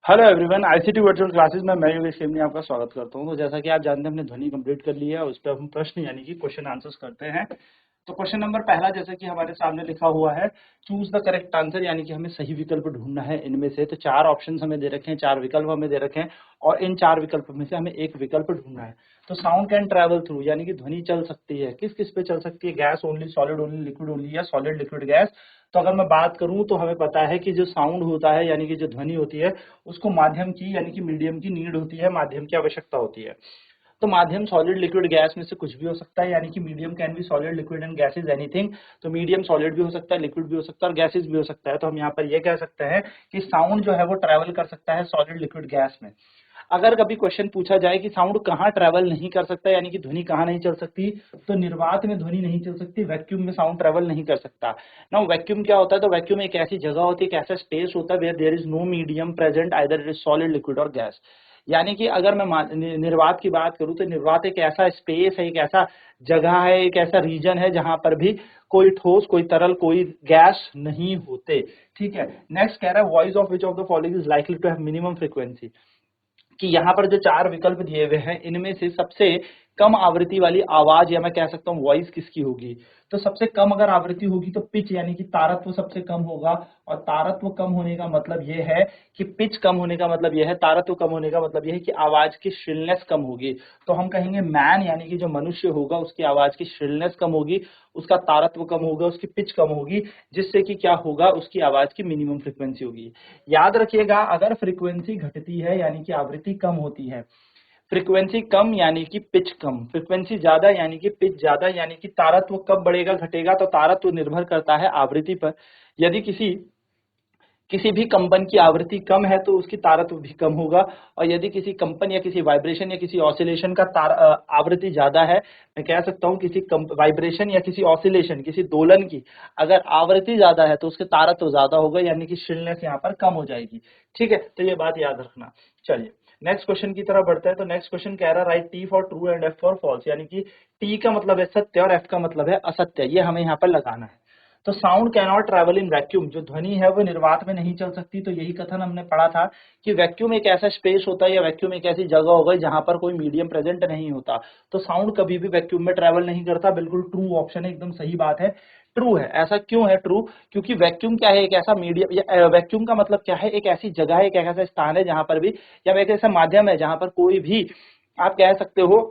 Hello everyone, ICT virtual classes में मैं योगेश खेमनी आपका स्वागत करता हूं। तो जैसा कि आप जानते हैं, हमने ध्वनि कंप्लीट कर लिया है। उस पर हम प्रश्न यानी कि क्वेश्चन आंसर्स करते हैं। तो क्वेश्चन नंबर पहला, जैसे कि हमारे सामने लिखा हुआ है, चूज द करेक्ट आंसर, यानी कि हमें सही विकल्प ढूंढना है इनमें से। तो चार ऑप्शन हमें दे रखे हैं, चार विकल्प हमें दे रखे हैं और इन चार विकल्प में से हमें एक विकल्प ढूंढना है। तो साउंड कैन ट्रेवल थ्रू, यानी कि ध्वनि चल सकती है। किस किस पे चल सकती है? Gas only, solid only, liquid only या सॉलिड लिक्विड गैस। तो अगर मैं बात करूं तो हमें पता है कि जो साउंड होता है यानी कि जो ध्वनि होती है, उसको माध्यम की यानी कि मीडियम की नीड होती है, माध्यम की आवश्यकता होती है। तो माध्यम सॉलिड लिक्विड गैस में से कुछ भी हो सकता है, यानी कि medium can be solid liquid and gases anything. तो मीडियम सॉलिड भी हो सकता है, लिक्विड भी हो सकता है और गैसेज भी हो सकता है। तो हम यहाँ पर ये कह सकते हैं कि साउंड जो है वो ट्रैवल कर सकता है सॉलिड लिक्विड गैस में। अगर कभी क्वेश्चन पूछा जाए कि साउंड कहाँ ट्रैवल नहीं कर सकता, यानी कि ध्वनि कहाँ नहीं चल सकती, तो निर्वात में ध्वनि नहीं चल सकती, वैक्यूम में साउंड ट्रैवल नहीं कर सकता। ना वैक्यूम क्या होता है? तो वैक्यूम एक ऐसी जगह होती है, एक ऐसा स्पेस होता है where there is no medium present, either it is solid liquid और गैस। यानी कि अगर मैं निर्वात की बात करूं तो निर्वात एक ऐसा स्पेस है, एक ऐसा जगह है, एक ऐसा रीजन है जहां पर भी कोई ठोस, कोई तरल, कोई गैस नहीं होते। ठीक है। नेक्स्ट कह रहा है, voice of which of the following is likely to have minimum frequency. कि यहाँ पर जो चार विकल्प दिए हुए हैं, इनमें से सबसे कम आवृत्ति वाली आवाज या मैं कह सकता हूँ वॉइस किसकी होगी। तो सबसे कम अगर आवृत्ति होगी तो पिच यानी कि तारत्व सबसे कम होगा। और तारत्व कम होने का मतलब यह है कि पिच कम होने का मतलब यह है, तारत्व कम होने का मतलब यह है कि आवाज की श्रिलनेस कम होगी। तो हम कहेंगे मैन यानी कि जो मनुष्य होगा उसकी आवाज की श्रिलनेस कम होगी, उसका तारत्व कम होगा, उसकी पिच कम होगी, जिससे कि क्या होगा, उसकी आवाज की मिनिमम फ्रीक्वेंसी होगी। याद रखिएगा, अगर फ्रीक्वेंसी घटती है यानी कि आवृत्ति कम होती है, फ्रीक्वेंसी कम यानी कि पिच कम, फ्रीक्वेंसी ज्यादा यानी कि पिच ज्यादा, यानी कि तारत्व कब बढ़ेगा घटेगा, तो तारत्व निर्भर करता है आवृत्ति पर। यदि किसी किसी भी कंपन की आवृत्ति कम है तो उसकी तारत्व भी कम होगा। और यदि किसी कंपन या किसी वाइब्रेशन या किसी ऑसिलेशन का आवृत्ति ज्यादा है, मैं कह सकता हूं किसी वाइब्रेशन या किसी ऑसिलेशन, किसी दोलन की अगर आवृत्ति ज्यादा है तो उसके तारत्व ज्यादा होगा, यानी कि श्रिलनेस यहाँ पर कम हो जाएगी। ठीक है, तो ये बात याद रखना। चलिए नेक्स्ट क्वेश्चन की तरफ बढ़ते हैं। तो नेक्स्ट क्वेश्चन कह रहा है, write T for true and F for false, यानी कि टी का मतलब है सत्य और एफ का मतलब है असत्य। ये हमें यहाँ पर लगाना है। तो sound cannot travel in vacuum, जो ध्वनि है वो निर्वात में नहीं चल सकती। तो यही कथन हमने पढ़ा था कि वैक्यूम एक ऐसा स्पेस होता है या वैक्यूम एक ऐसी जगह हो गई जहां पर कोई मीडियम प्रेजेंट नहीं होता। तो साउंड कभी भी वैक्यूम में ट्रैवल नहीं करता। बिल्कुल ट्रू ऑप्शन है, एकदम सही बात है, ट्रू है। ऐसा क्यों है ट्रू? क्योंकि वैक्यूम क्या है, एक ऐसा मीडियम, वैक्यूम का मतलब क्या है, एक ऐसी जगह है, एक ऐसा स्थान है जहां पर भी, या एक ऐसा माध्यम है जहां पर कोई भी, आप कह सकते हो,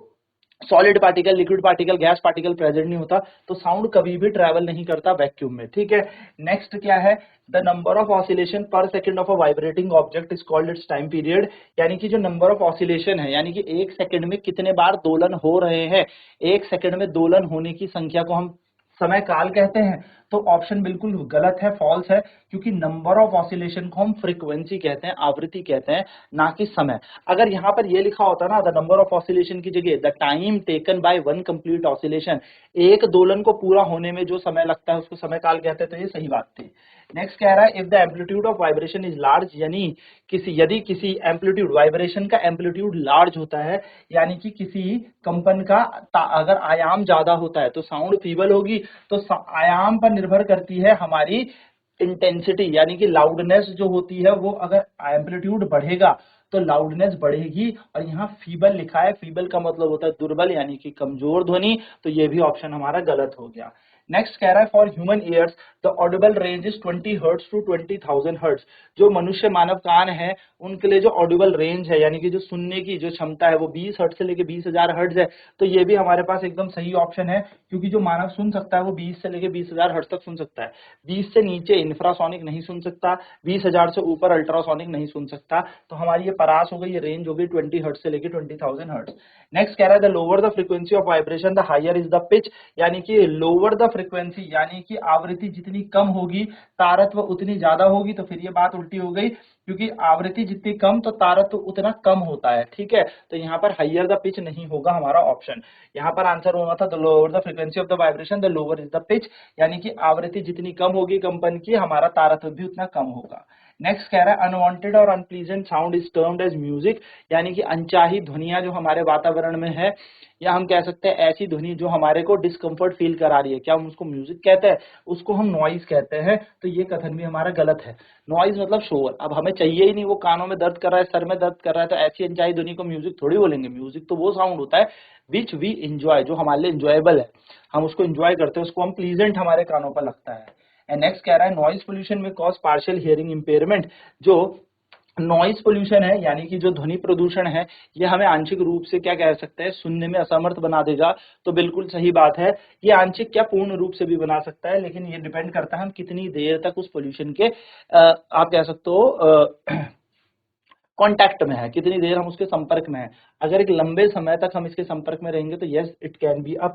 solid particle, liquid particle, gas particle present नहीं होता। तो साउंड कभी भी ट्रैवल नहीं करता वैक्यूम में। ठीक है। नेक्स्ट क्या है, द नंबर ऑफ ऑसिलेशन पर second of a vibrating object is called its time period. यानी कि जो नंबर ऑफ ऑसिलेशन है, यानी कि एक सेकंड में कितने बार दोलन हो रहे हैं, एक सेकंड में दोलन होने की संख्या को हम समय काल कहते हैं। तो ऑप्शन बिल्कुल गलत है, फॉल्स है, क्योंकि नंबर ऑफ ऑसिलेशन को हम फ्रीक्वेंसी कहते हैं, आवृत्ति कहते हैं, ना कि समय। अगर यहाँ पर ये लिखा होता ना, द नंबर ऑफ ऑसिलेशन की जगह the time taken by one complete oscillation, एक दोलन को पूरा होने में जो समय लगता है उसको समय काल कहते हैं, तो ये सही बात थी। नेक्स्ट कह रहा है, if the amplitude of vibration is large, यानी यदि किसी एम्पलीट्यूड, वाइब्रेशन का एम्पलीट्यूड लार्ज होता है, यानी कि किसी कंपन का अगर आयाम ज्यादा होता है तो साउंड फीबल होगी। तो आयाम पर निर्भर करती है हमारी इंटेंसिटी, यानी कि लाउडनेस जो होती है वो, अगर एम्पलीट्यूड बढ़ेगा तो लाउडनेस बढ़ेगी। और यहाँ फीबल लिखा है, फीबल का मतलब होता है दुर्बल यानी कि कमजोर ध्वनि। तो ये भी ऑप्शन हमारा गलत हो गया। नेक्स्ट कह रहा है, for human ears the audible range is 20 hertz to 20,000 hertz. जो मनुष्य मानव कान है उनके लिए जो ऑडिबल रेंज है, यानी कि जो सुनने की जो क्षमता है, वो 20 हर्ट्ज से लेके 20,000 हर्ट्ज है। तो ये भी हमारे पास एकदम सही ऑप्शन है, क्योंकि जो मानव सुन सकता है वो 20 से लेके 20,000 हर्ट्ज तक सुन सकता है। 20 से नीचे इंफ्रासोनिक नहीं सुन सकता, 20,000 से ऊपर अल्ट्रासोनिक नहीं सुन सकता। तो हमारी ये पास हो गई, ये रेंज हो गई 20 हर्ट्ज से लेके 20,000 हर्ट्ज। नेक्स्ट कह रहा है, the lower the frequency of vibration the higher is the pitch. यानी कि लोअर द फ्रीक्वेंसी यानी कि आवृत्ति जितनी कम होगी तारत्व उतनी ज्यादा होगी। तो फिर ये बात उल्टी हो गई, क्योंकि आवृत्ति जितनी कम तो तारत्व उतना कम होता है। ठीक है, तो यहाँ पर हायर द पिच नहीं होगा हमारा ऑप्शन। यहाँ पर आंसर होना था, the lower the frequency of the vibration the lower is the pitch. यानी कि आवृत्ति जितनी कम होगी कंपन की, हमारा तारत्व भी उतना कम होगा। नेक्स्ट कह रहा है, अनवांटेड और unpleasant sound is termed as music. यानी कि अनचाही ध्वनियां जो हमारे वातावरण में है, या हम कह सकते हैं ऐसी ध्वनि जो हमारे को डिस्कम्फर्ट फील करा रही है, क्या हम उसको म्यूजिक कहते हैं? उसको हम नॉइज कहते हैं। तो ये कथन भी हमारा गलत है। नॉइज मतलब शोर। अब हमें हमें चाहिए ही नहीं, वो कानों में दर्द कर रहा है, सर में दर्द कर रहा है, तो ऐसी अनचाही ध्वनि को म्यूजिक थोड़ी बोलेंगे। म्यूजिक तो वो साउंड होता है विच वी इंजॉय, जो हमारे लिए इंजॉयबल है, हम उसको इंजॉय करते हैं, उसको हम प्लीजेंट हमारे कानों पर लगता है। एंड नेक्स्ट कह रहा है नॉइज पोल्यूशन में कॉज पार्शियल हियरिंग इंपेयरमेंट। जो नॉइज पोल्यूशन है यानी कि जो ध्वनि प्रदूषण है, ये हमें आंशिक रूप से क्या कह सकते हैं, सुनने में असमर्थ बना देगा। तो बिल्कुल सही बात है, ये आंशिक क्या पूर्ण रूप से भी बना सकता है, लेकिन ये डिपेंड करता है हम कितनी देर तक उस पोल्यूशन के आप कह सकते हो कांटेक्ट में है, कितनी देर हम उसके संपर्क में है। अगर एक लंबे समय तक हम इसके संपर्क में रहेंगे तो yes it can be a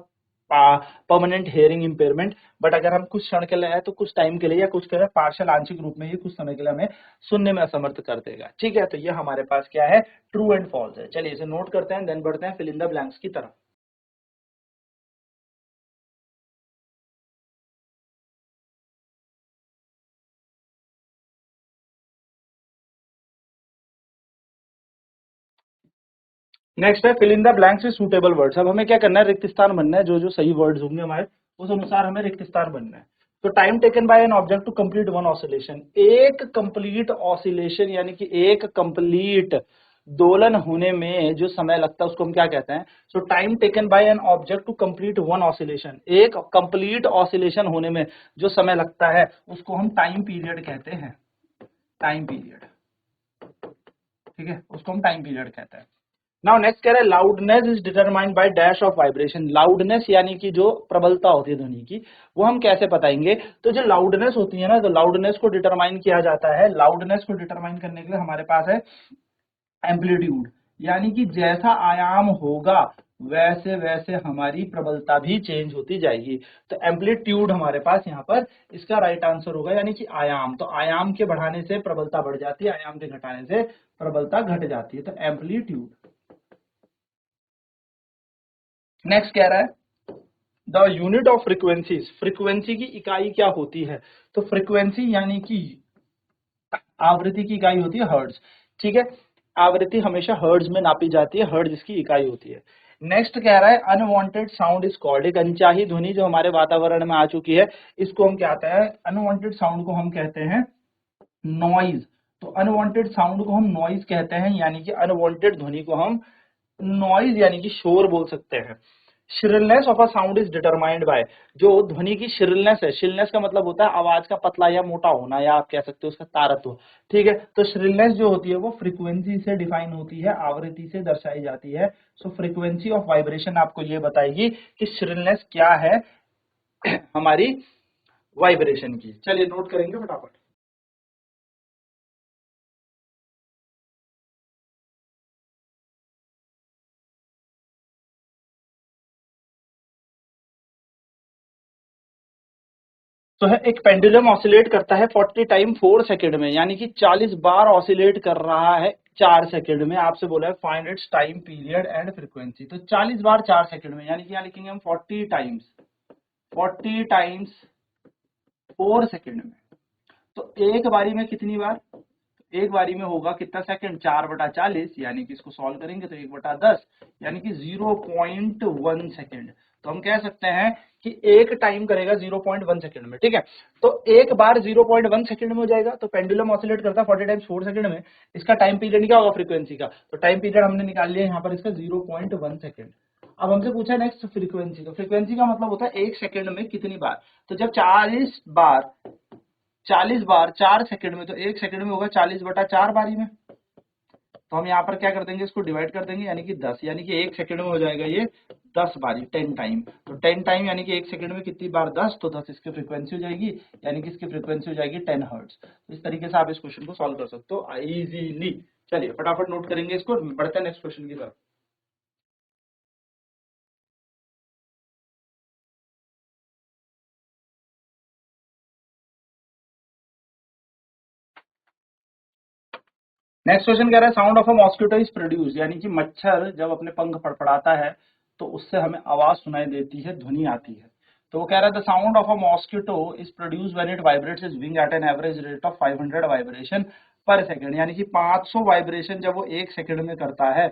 permanent hearing impairment. But अगर हम कुछ क्षण के लिए है तो कुछ टाइम के लिए या कुछ के लिए पार्शियल आंशिक रूप में ही कुछ समय के लिए हमें सुनने में असमर्थ कर देगा। ठीक है, तो ये हमारे पास क्या है, ट्रू एंड फॉल्स है। चलिए इसे नोट करते हैं, देन बढ़ते हैं फिल इन द ब्लैंक्स की तरफ। नेक्स्ट है fill in the blanks with suitable words. अब हमें क्या करना है, रिक्त स्थान बनना है, जो जो सही वर्ड्स होंगे हमारे उस अनुसार हमें रिक्त स्थान बनना है। तो time taken by an object to complete one oscillation, एक कंप्लीट ऑसिलेशन यानी कि एक कंप्लीट दोलन होने में जो समय लगता है उसको हम क्या कहते हैं। So time taken by an object to complete one oscillation, एक कंप्लीट ऑसिलेशन होने में जो समय लगता है उसको हम टाइम पीरियड कहते हैं। टाइम पीरियड, ठीक है, उसको हम टाइम पीरियड कहते हैं। नाउ नेक्स्ट कह रहे हैं loudness is determined by dash of vibration. Loudness यानी कि जो प्रबलता होती है ध्वनि की, वो हम कैसे बताएंगे। तो जो लाउडनेस होती है ना, तो लाउडनेस को डिटरमाइन किया जाता है, लाउडनेस को डिटरमाइन करने के लिए हमारे पास है एम्पलीट्यूड, यानी कि जैसा आयाम होगा वैसे वैसे हमारी प्रबलता भी चेंज होती जाएगी। तो एम्पलीट्यूड हमारे पास यहाँ पर इसका राइट आंसर होगा, यानी कि आयाम। तो आयाम के बढ़ाने से प्रबलता बढ़ जाती है, आयाम के घटाने से प्रबलता घट जाती है, तो एम्पलीट्यूड। नेक्स्ट कह रहा है the unit of frequencies, frequency की इकाई क्या होती है। तो फ्रीक्वेंसी यानी कि आवृत्ति की इकाई होती है हर्ट्ज। ठीक है, आवृत्ति हमेशा हर्ट्ज में नापी जाती है, हर्ट्ज इसकी इकाई होती है। नेक्स्ट कह रहा है अनवांटेड साउंड इज कॉल्ड, एक अनचाही ध्वनि जो हमारे वातावरण में आ चुकी है इसको हम क्या कहते हैं, अनवांटेड साउंड को हम कहते हैं नॉइज। तो अनवांटेड साउंड को हम नॉइज कहते हैं, यानी कि अनवांटेड ध्वनि को हम नॉइज यानी कि शोर बोल सकते हैं। Shrillness of a sound is determined by, जो ध्वनि की श्रिलनेस है, श्रिलनेस का मतलब होता है आवाज का पतला या मोटा होना, या आप कह सकते हो उसका तारत्व। ठीक है, तो श्रिलनेस जो होती है वो फ्रीक्वेंसी से डिफाइन होती है, आवृत्ति से दर्शाई जाती है। सो फ्रीक्वेंसी ऑफ वाइब्रेशन आपको ये बताएगी कि श्रिलनेस क्या है हमारी वाइब्रेशन की। चलिए नोट करेंगे फटाफट। तो है एक पेंडुलम ऑसिलेट करता है 40 टाइम 4 सेकंड में, यानी कि 40 बार ऑसिलेट कर रहा है 4 सेकंड में। आपसे बोला है find its time period and frequency. तो 40 बार 4 सेकंड में, यानी कि यहाँ लिखेंगे हम 40 टाइम्स 4 सेकंड में। तो एक बारी में कितनी बार, एक बारी में होगा कितना सेकंड, 4/40, यानी कि इसको सॉल्व करेंगे तो 1/10 यानी कि 0.1 सेकंड। तो हम कह सकते हैं कि एक टाइम करेगा 0.1 सेकंड में। ठीक है, तो एक बार 0.1 सेकंड में हो जाएगा। तो पेंडुलम ऑसिलेट करता है 40 टाइम्स 4 सेकंड में, इसका टाइम पीरियड क्या होगा फ्रीक्वेंसी का, तो टाइम पीरियड हमने निकाल लिया यहाँ पर इसका 0.1 सेकंड। अब हमसे पूछा नेक्स्ट फ्रीक्वेंसी, तो फ्रीक्वेंसी का मतलब होता है एक सेकंड में कितनी बार। तो जब 40 बार 4 सेकंड में, तो एक सेकंड में होगा 40/4 बारी में। तो हम यहाँ पर क्या कर देंगे, इसको डिवाइड कर देंगे, यानी कि 10, यानी कि एक सेकंड में हो जाएगा ये 10 बारी, 10 टाइम। तो 10 टाइम यानी कि एक सेकंड में कितनी बार, 10, तो 10 इसकी फ्रीक्वेंसी हो जाएगी, यानी कि इसकी फ्रीक्वेंसी हो जाएगी 10 हर्ट्ज। तो इस तरीके से आप इस क्वेश्चन को सॉल्व कर सकते हो इजीली। चलिए फटाफट नोट करेंगे इसको, बढ़ते हैं नेक्स्ट क्वेश्चन की तरफ। नेक्स्ट क्वेश्चन कह रहा है sound of a mosquito is produce, यानी कि मच्छर जब अपने पंख फड़फड़ाता है तो उससे हमें आवाज सुनाई देती है, ध्वनि आती है। तो वो कह रहा है the sound of a mosquito is produce when it vibrates its wing at an average rate of 500 vibration per second, यानी कि 500 वाइब्रेशन जब वो एक सेकंड में करता है।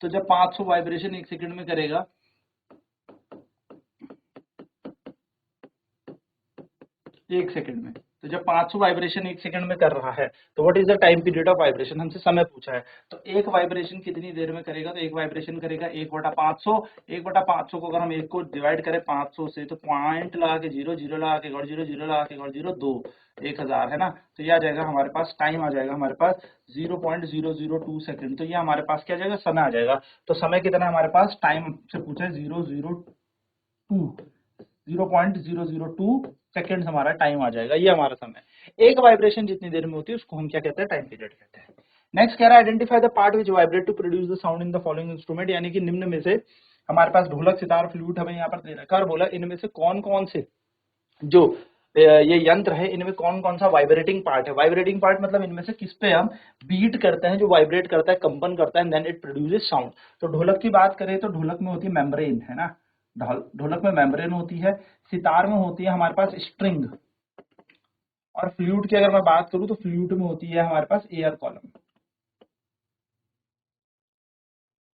तो जब 500 वाइब्रेशन एक सेकंड में करेगा, एक सेकंड में, तो जब 500 वाइब्रेशन एक सेकंड में कर रहा है तो what is the time period of vibration, हमसे समय पूछा है। तो एक वाइब्रेशन कितनी देर में करेगा, तो एक वाइब्रेशन करेगा 1/500। 1/500 को अगर हम एक को डिवाइड करें 500 से तो पॉइंट लगा के 0 0 लगा के और 0 0 लगा के और 0 2 1000 है ना। तो ये आ जाएगा हमारे पास, टाइम आ जाएगा हमारे पास 0.002 सेकंड। तो ये हमारे पास क्या आ जाएगा, समय आ जाएगा। तो समय कितना है हमारे पास, टाइम से पूछा है 0.002 सेकेंड हमारा टाइम आ जाएगा, ये हमारा समय। एक वाइब्रेशन जितनी देर में होती है उसको हम क्या कहते हैं, टाइम पीरियड कहते हैं। नेक्स्ट कह रहा है identify the part which vibrate to produce the sound in the following instrument, यानी कि निम्न में से हमारे पास ढोलक, सितार, फ्लूट हमें यहाँ पर दे रखा है और बोला इनमें से कौन कौन से जो ये यंत्र है इनमें कौन कौन सा वाइब्रेटिंग पार्ट है। वाइब्रेटिंग पार्ट मतलब इनमें से किस पे हम बीट करते हैं, जो वाइब्रेट करता है, कंपन करता है, देन इट प्रोड्यूसेस साउंड। तो ढोलक की बात करें तो ढोलक में होती है मेम्ब्रेन, है ना, ढोलक में मेम्ब्रेन होती है। सितार में होती है हमारे पास स्ट्रिंग, और फ्लूट की अगर मैं बात करूं तो फ्लूट में होती है हमारे पास एयर कॉलम।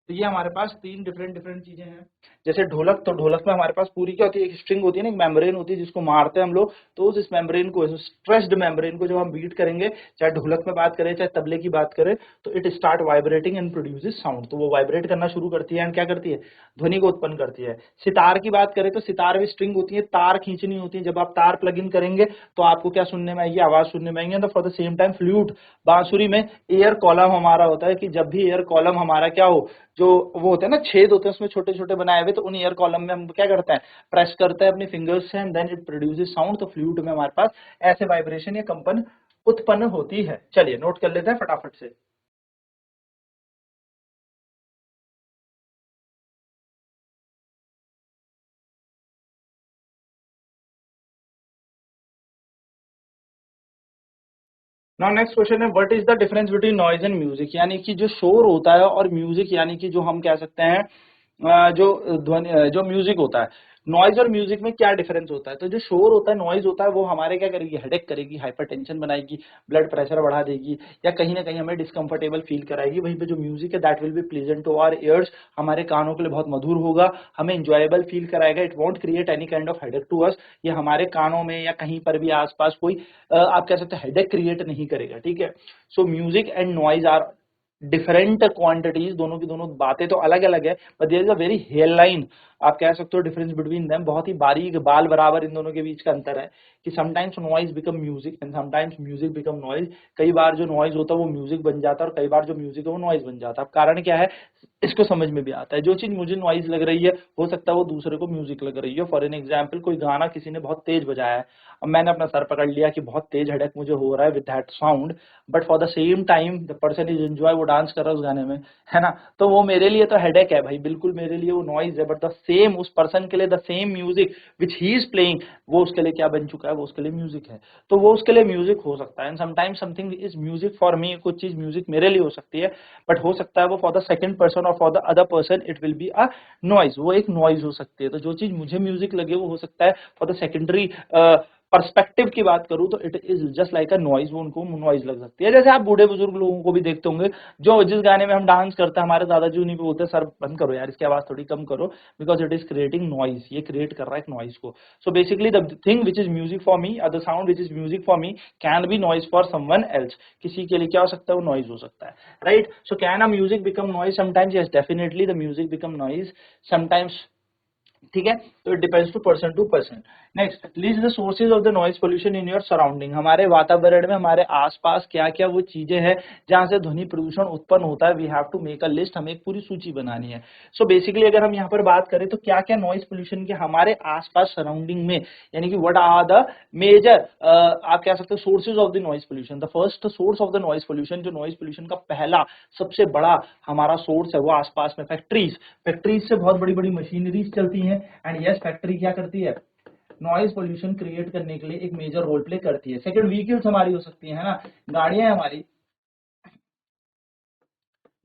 तो ये हमारे पास तीन डिफरेंट चीजें हैं। जैसे ढोलक, तो ढोलक में हमारे पास पूरी क्या होती है, एक स्ट्रिंग होती है ना, एक मेम्ब्रेन होती है जिसको मारते हैं हम लोग। तो उस मेम्ब्रेन को, स्ट्रेस्ड मेम्ब्रेन को जब हम बीट करेंगे, चाहे ढोलक में बात करें चाहे तबले की बात करें, तो it start vibrating and produces sound. तो वो वाइब्रेट करना शुरू करती है एंड क्या करती है, ध्वनि को उत्पन्न करती है। सितार की बात करें तो सितार में स्ट्रिंग होती है, तार खींचनी होती है। जब आप तार प्लग इन करेंगे तो आपको क्या सुनने में आएगी, आवाज सुनने में आएगी। For the same time flute, बांसुरी में एयर कॉलम हमारा होता है कि जब भी एयर कॉलम हमारा क्या हो, जो वो होते हैं ना छेद होते हैं उसमें छोटे छोटे बनाए हुए, तो उन एयर कॉलम में हम क्या करते हैं, प्रेस करते हैं अपनी फिंगर्स से and then it produces sound. तो फ्लूट में हमारे पास ऐसे वाइब्रेशन या कंपन उत्पन्न होती है। चलिए नोट कर लेते हैं फटाफट से। नाउ नेक्स्ट क्वेश्चन है what is the difference between noise and music, यानी कि जो शोर होता है और म्यूजिक, यानी कि जो हम कह सकते हैं जो ध्वनि, जो म्यूजिक होता है। नॉइज और म्यूजिक में क्या डिफरेंस होता है, तो जो शोर होता है, नॉइज होता है, वो हमारे क्या करेगी, हेडेक करेगी, हाइपरटेंशन बनाएगी, ब्लड प्रेशर बढ़ा देगी, या कहीं ना कहीं हमें डिस्कंफर्टेबल फील कराएगी। वहीं पे जो म्यूजिक है that will be pleasant to our ears, हमारे कानों के लिए बहुत मधुर होगा, हमें इंजॉयबल फील कराएगा। It won't create any kind of headache to us, ये हमारे कानों में या कहीं पर भी आसपास कोई आप कह सकते हैं हेडेक क्रिएट नहीं करेगा, ठीक है। So music and noise are different quantities, दोनों की दोनों बातें तो अलग अलग है, but there is a very hair line, आप कह सकते हो डिफरेंस बिटवीन देम, बहुत ही बारीक बाल बराबर इन दोनों के बीच का अंतर है कि sometimes noise become music and sometimes music become noise. कई बार जो नॉइज होता है वो म्यूजिक बन जाता है और कई बार जो म्यूजिक है वो नॉइज बन जाता है। अब कारण क्या है, इसको समझ में भी आता है। जो चीज मुझे नॉइज लग रही है हो सकता है वो दूसरे को म्यूजिक लग रही है। फॉर एन एग्जाम्पल, कोई गाना किसी ने बहुत तेज बजाया है, अब मैंने अपना सर पकड़ लिया कि बहुत तेज हेडेक मुझे हो रहा है with that sound, but for the same time the person is enjoy, वो डांस कर रहा है उस गाने में, है ना। तो वो मेरे लिए तो हेडेक है भाई, बिल्कुल मेरे लिए वो नॉइज है, बट द सेम उस पर्सन के लिए the same music which he is playing, वो उसके लिए क्या बन चुका है, वो उसके लिए म्यूजिक है। तो वो उसके लिए म्यूजिक हो सकता है। And sometimes something is music for me, कुछ चीज म्यूजिक मेरे लिए हो सकती है, बट हो सकता है वो फॉर द सेकंड पर्सन और for the other person it will be a noise, वो एक नॉइज हो सकती है। तो जो चीज मुझे म्यूजिक लगे वो हो सकता है फॉर द सेकेंडरी पर्सपेक्टिव की बात करूं तो it is just like a noise, वो उनको नॉइज लग सकती है। जैसे आप बूढ़े बुजुर्ग लोगों को भी देखते होंगे, जो जिस गाने में हम डांस करते हैं, हमारे दादाजी उन्हीं पे बोलते हैं सर बंद करो यार, इसकी आवाज थोड़ी कम करो, because it is creating noise, ये क्रिएट कर रहा है एक नॉइज को। So basically the thing which is music for me, the sound which is music for me can be noise for someone else, किसी के लिए क्या हो सकता है, वो नॉइज हो सकता है, right. So can a music become noise sometimes, yes definitely the music become noise sometimes, ठीक है। तो it depends to person. Next, list the sources of the noise pollution in your surrounding, हमारे वातावरण में, हमारे आसपास क्या क्या वो चीजें हैं जहां से ध्वनि प्रदूषण उत्पन्न होता है। We have to make a list, हमें एक पूरी सूची बनानी है। सो बेसिकली अगर हम यहाँ पर बात करें तो क्या क्या नॉइज पोल्यूशन के हमारे आसपास सराउंडिंग में, यानी कि व्हाट आर द मेजर आप कह सकते हो sources of the noise pollution. The first source of the noise pollution, जो नॉइज पोल्यूशन का पहला सबसे बड़ा हमारा सोर्स है, वो आसपास में फैक्ट्रीज। फैक्ट्रीज से बहुत बड़ी बड़ी मशीनरीज चलती हैं एंड यस फैक्ट्री क्या करती है, नॉइज पोल्यूशन क्रिएट करने के लिए एक मेजर रोल प्ले करती है। सेकंड, व्हीकल्स हमारी हो सकती है ना, गाड़ियां हमारी,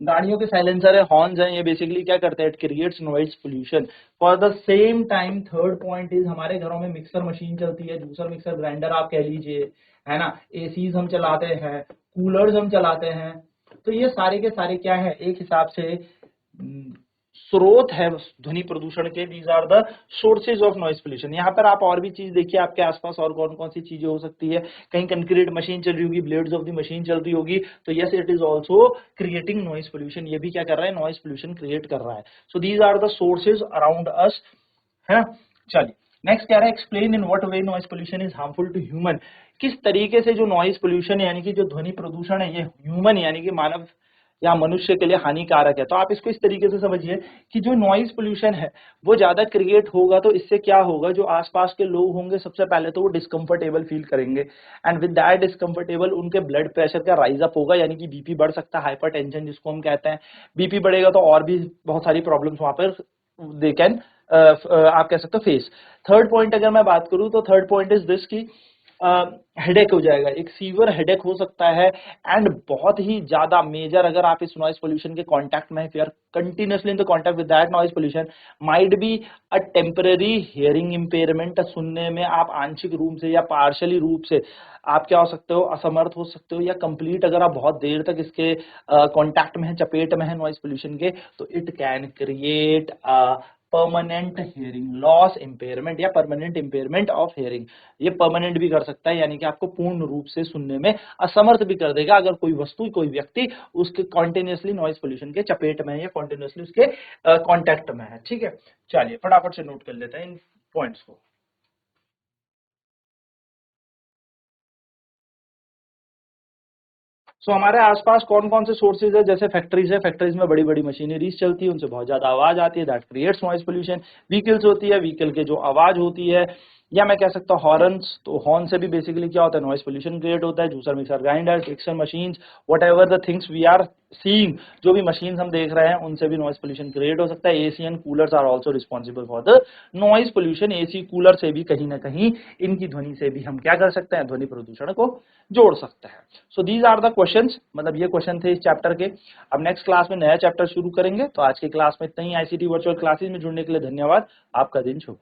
गाड़ियों के साइलेंसर है, हॉर्न्स हैं, ये बेसिकली क्या करते हैं, it creates noise pollution. For the same time third point is हमारे घरों में मिक्सर मशीन चलती है, जूसर मिक्सर ग्राइंडर आप कह लीजिए, है ना, एसीज हम चलाते हैं, कूलर्स हम चलाते हैं। तो ये सारे के सारे क्या है, एक हिसाब से स्रोत है ध्वनि प्रदूषण के, these are the sources of noise pollution. यहाँ पर आप और भी चीज देखिए आपके आसपास और कौन कौन सी चीजें हो सकती है, कहीं कंक्रीट मशीन चल रही होगी, ब्लेड्स ऑफ द मशीन चल रही होगी, तो yes it is also creating noise pollution, ये भी क्या कर रहा है, नॉइस पोल्यूशन क्रिएट कर रहा है। So these are the sources around us, है। चलिए नेक्स्ट कह रहा है explain in what way noise pollution is harmful to human. किस तरीके से जो नॉइस पोल्यूशन है यानी कि जो ध्वनि प्रदूषण है ये ह्यूमन यानी कि मानव या मनुष्य के लिए हानिकारक है। तो आप इसको इस तरीके से समझिए कि जो नॉइस पोल्यूशन है वो ज्यादा क्रिएट होगा तो इससे क्या होगा, जो आसपास के लोग होंगे सबसे पहले तो वो डिस्कंफर्टेबल फील करेंगे, एंड विद दैट डिस्कंफर्टेबल उनके ब्लड प्रेशर का राइज अप होगा, यानी कि बीपी बढ़ सकता है, हाइपरटेंशन जिसको हम कहते हैं। बीपी बढ़ेगा तो और भी बहुत सारी प्रॉब्लम्स वहां पर दे कैन आप कह सकते हो फेस। थर्ड पॉइंट अगर मैं बात करूं तो थर्ड पॉइंट इज दिस की हेडेक हो जाएगा, एक सीवियर हेडेक हो सकता है, एंड बहुत ही ज्यादा मेजर अगर आप इस नॉइस पोल्यूशन के कांटेक्ट में, if you are continuously in the contact with that noise pollution, might be a temporary hearing impairment, सुनने में आप आंशिक रूप से या पार्शियली रूप से आप क्या हो सकते हो, असमर्थ हो सकते हो, या कंप्लीट अगर आप बहुत देर तक इसके कांटेक्ट में है, चपेट में है नॉइस पोल्यूशन के, तो it can create permanent hearing loss, impairment या परमानेंट इम्पेयरमेंट ऑफ हियरिंग। ये परमानेंट भी कर सकता है, यानी कि आपको पूर्ण रूप से सुनने में असमर्थ भी कर देगा अगर कोई वस्तु, कोई व्यक्ति उसके कॉन्टिन्यूसली नॉइस पोल्यूशन के चपेट में है या कॉन्टिन्यूसली उसके कांटेक्ट में है। ठीक है, चलिए फटाफट से नोट कर लेते हैं इन पॉइंट्स को। सो हमारे आसपास कौन कौन से सोर्सेज है, जैसे फैक्ट्रीज है, फैक्ट्रीज में बड़ी बड़ी मशीनरीज चलती है, उनसे बहुत ज्यादा आवाज आती है, that creates noise pollution. Vehicles होती है, व्हीकल के जो आवाज होती है, या मैं कह सकता हूँ हॉर्न्स, तो हॉर्न से भी बेसिकली क्या होता है, नॉइज पोल्यूशन क्रिएट होता है। Juicer mixer grinder, mixer machines, whatever the things we are seeing, जो भी मशीन हम देख रहे हैं उनसे भी नॉइज पोल्यूशन क्रिएट हो सकता है। AC and coolers are also responsible for the noise pollution. AC cooler से भी कहीं ना कहीं इनकी ध्वनि से भी हम क्या कर सकते हैं, ध्वनि प्रदूषण को जोड़ सकते हैं। So these are the questions, मतलब ये क्वेश्चन थे इस चैप्टर के। अब नेक्स्ट क्लास में नया चैप्टर शुरू करेंगे, तो आज की क्लास में इतना ही। आईसीटी वर्चुअल क्लासेस में जुड़ने के लिए धन्यवाद। आपका दिन शुभ।